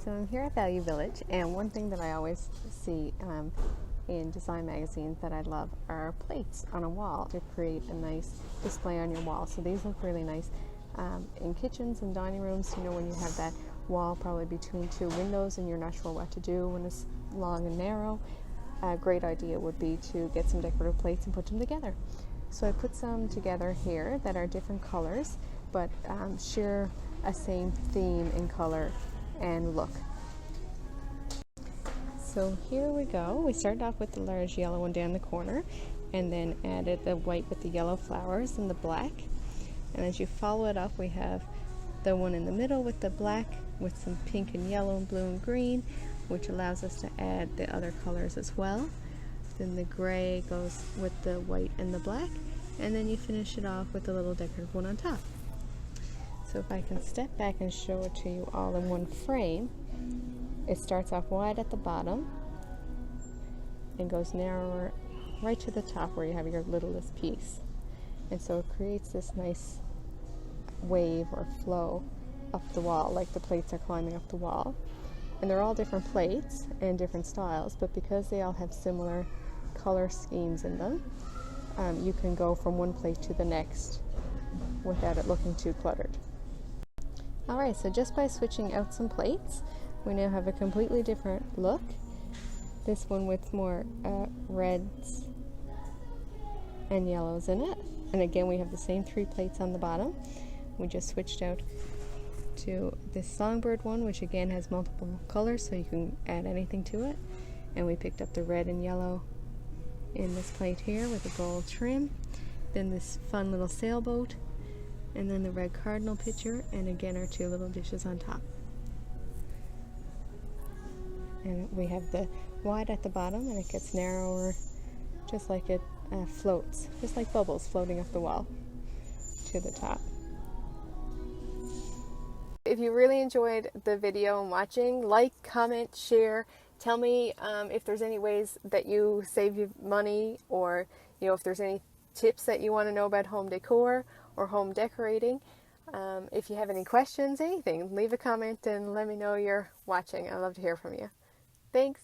So I'm here at Value Village, and one thing that I always see in design magazines that I love are plates on a wall to create a nice display on your wall. So these look really nice in kitchens and dining rooms, you know, when you have that wall probably between two windows and you're not sure what to do when it's long and narrow. A great idea would be to get some decorative plates and put them together. So I put some together here that are different colors but share a same theme in color and look. So here we go. We started off with the large yellow one down the corner and then added the white with the yellow flowers and the black. And as you follow it up, we have the one in the middle with the black with some pink and yellow and blue and green, which allows us to add the other colors as well. Then the gray goes with the white and the black, and then you finish it off with a little decorative one on top. So if I can step back and show it to you all in one frame, it starts off wide at the bottom and goes narrower right to the top where you have your littlest piece. And so it creates this nice wave or flow up the wall, like the plates are climbing up the wall. And they're all different plates and different styles, but because they all have similar color schemes in them, you can go from one plate to the next without it looking too cluttered. Alright, so just by switching out some plates, we now have a completely different look. This one with more reds and yellows in it. And again, we have the same 3 plates on the bottom. We just switched out to this songbird one, which again has multiple colors, so you can add anything to it. And we picked up the red and yellow in this plate here with a gold trim. Then this fun little sailboat, and then the red cardinal picture, and again our 2 little dishes on top. And we have the wide at the bottom, and it gets narrower just like it floats, just like bubbles floating up the wall to the top. If you really enjoyed the video and watching, like, comment, share. Tell me if there's any ways that you save you money, or if there's any tips that you want to know about home decor or home decorating. If you have any questions, anything, leave a comment and let me know you're watching. I'd love to hear from you. Thanks.